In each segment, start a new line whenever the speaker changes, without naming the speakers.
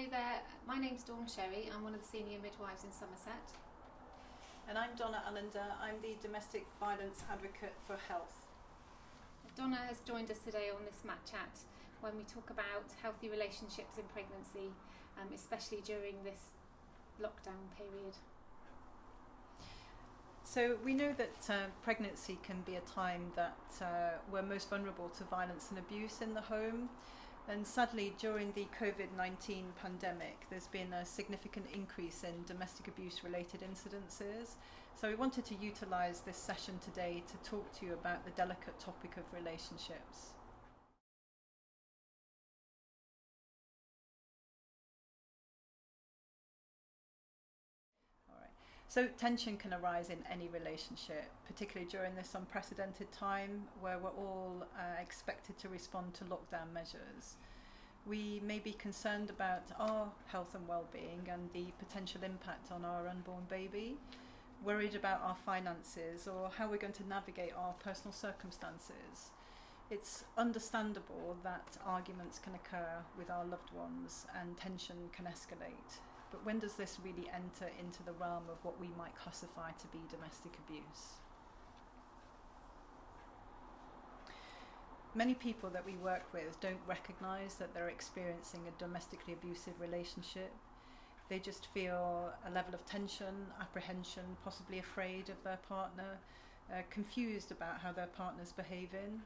Hello there, my name's Dawn Sherry, I'm one of the senior midwives in Somerset.
And I'm Donna Allender, I'm the Domestic Violence Advocate for Health.
Donna has joined us today on this Mat Chat when we talk about healthy relationships in pregnancy, especially during this lockdown period.
So we know that pregnancy can be a time that we're most vulnerable to violence and abuse in the home. And sadly, during the COVID-19 pandemic, there's been a significant increase in domestic abuse related incidences. So we wanted to utilise this session today to talk to you about the delicate topic of relationships. So tension can arise in any relationship, particularly during this unprecedented time where we're all expected to respond to lockdown measures. We may be concerned about our health and well-being and the potential impact on our unborn baby, worried about our finances or how we're going to navigate our personal circumstances. It's understandable that arguments can occur with our loved ones and tension can escalate. But when does this really enter into the realm of what we might classify to be domestic abuse? Many people that we work with don't recognise that they're experiencing a domestically abusive relationship. They just feel a level of tension, apprehension, possibly afraid of their partner, confused about how their partner's behaving.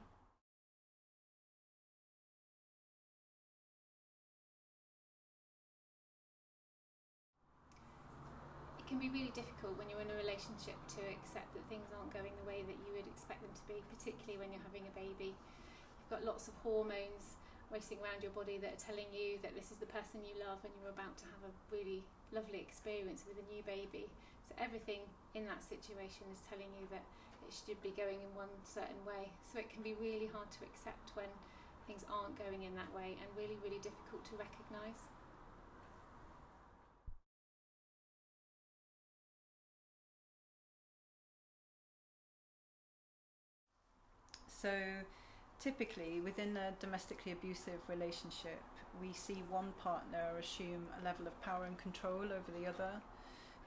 It can be really difficult when you're in a relationship to accept that things aren't going the way that you would expect them to be, particularly when you're having a baby. You've got lots of hormones racing around your body that are telling you that this is the person you love and you're about to have a really lovely experience with a new baby. So everything in that situation is telling you that it should be going in one certain way. So it can be really hard to accept when things aren't going in that way and really, really difficult to recognise.
So typically within a domestically abusive relationship, we see one partner assume a level of power and control over the other.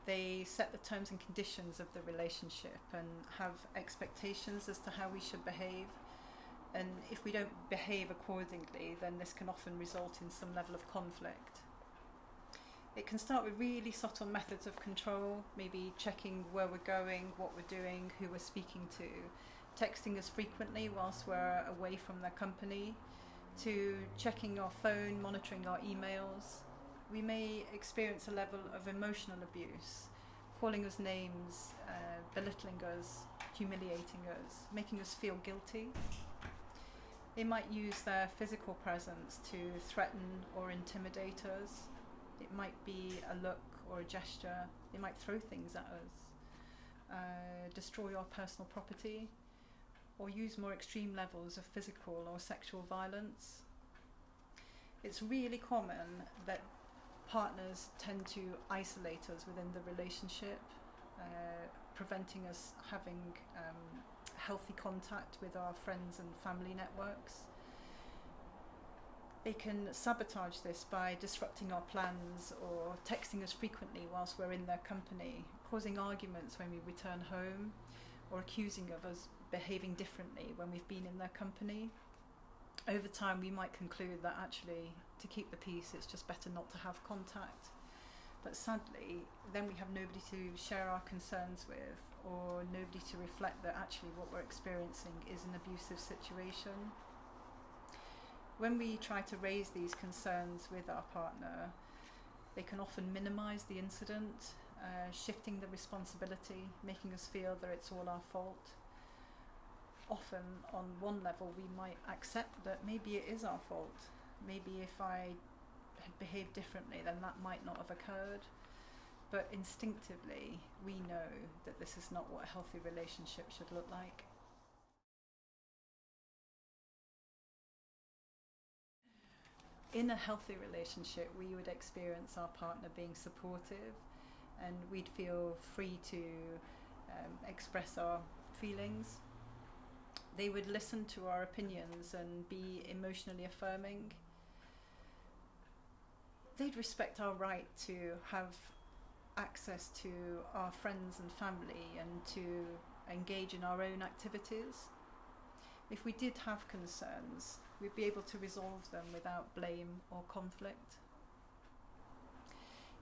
They set the terms and conditions of the relationship and have expectations as to how we should behave. And if we don't behave accordingly, then this can often result in some level of conflict. It can start with really subtle methods of control, maybe checking where we're going, what we're doing, who we're speaking to, texting us frequently whilst we're away from their company, to checking our phone, monitoring our emails. We may experience a level of emotional abuse, calling us names, belittling us, humiliating us, making us feel guilty. They might use their physical presence to threaten or intimidate us. It might be a look or a gesture. They might throw things at us, destroy our personal property, or use more extreme levels of physical or sexual violence. It's really common that partners tend to isolate us within the relationship, preventing us having healthy contact with our friends and family networks. They can sabotage this by disrupting our plans or texting us frequently whilst we're in their company, causing arguments when we return home, or accusing of us behaving differently when we've been in their company. Over time we might conclude that actually to keep the peace it's just better not to have contact. But sadly then we have nobody to share our concerns with, or nobody to reflect that actually what we're experiencing is an abusive situation. When we try to raise these concerns with our partner, they can often minimise the incident, shifting the responsibility, making us feel that it's all our fault. Often on one level we might accept that maybe it is our fault. Maybe if I had behaved differently then that might not have occurred. But instinctively we know that this is not what a healthy relationship should look like. In a healthy relationship we would experience our partner being supportive, and we'd feel free to express our feelings. They would listen to our opinions and be emotionally affirming. they'd respect our right to have access to our friends and family and to engage in our own activities. If we did have concerns, we'd be able to resolve them without blame or conflict.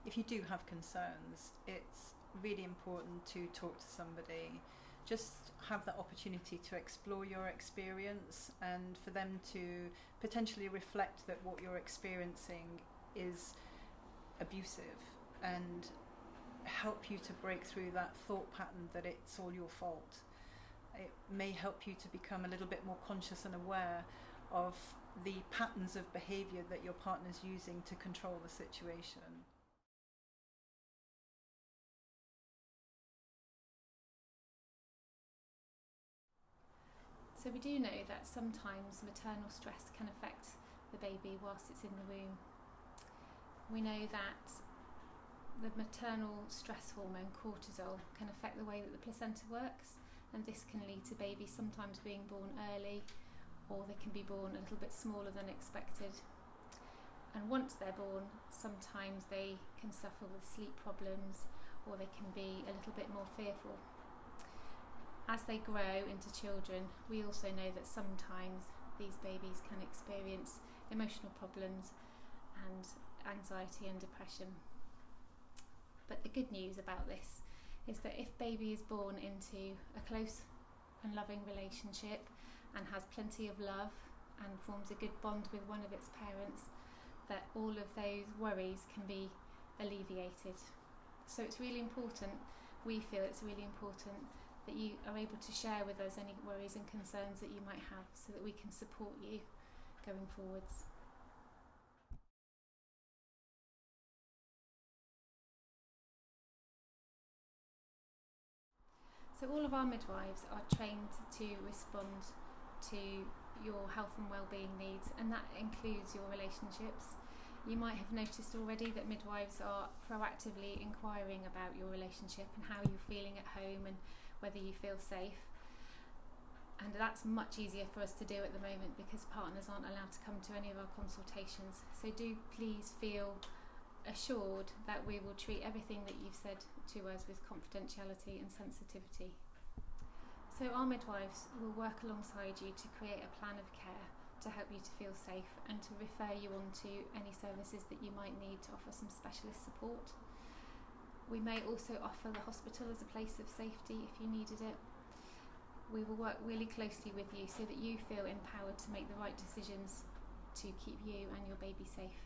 If you do have concerns, it's really important to talk to somebody. Just have that opportunity to explore your experience and for them to potentially reflect that what you're experiencing is abusive and help you to break through that thought pattern that it's all your fault. It may help you to become a little bit more conscious and aware of the patterns of behaviour that your partner's using to control the situation.
So we do know that sometimes maternal stress can affect the baby whilst it's in the womb. We know that the maternal stress hormone cortisol can affect the way that the placenta works, and this can lead to babies sometimes being born early, or they can be born a little bit smaller than expected. And once they're born, sometimes they can suffer with sleep problems, or they can be a little bit more fearful. As they grow into children, we also know that sometimes these babies can experience emotional problems and anxiety and depression. But the good news about this is that if baby is born into a close and loving relationship and has plenty of love and forms a good bond with one of its parents, that all of those worries can be alleviated. So it's really important, we feel it's really important that you are able to share with us any worries and concerns that you might have so that we can support you going forwards. So all of our midwives are trained to respond to your health and wellbeing needs, and that includes your relationships. You might have noticed already that midwives are proactively inquiring about your relationship and how you're feeling at home and whether you feel safe. And that's much easier for us to do at the moment because partners aren't allowed to come to any of our consultations. So do please feel assured that we will treat everything that you've said to us with confidentiality and sensitivity. So our midwives will work alongside you to create a plan of care to help you to feel safe and to refer you on to any services that you might need to offer some specialist support. We may also offer the hospital as a place of safety if you needed it. We will work really closely with you so that you feel empowered to make the right decisions to keep you and your baby safe.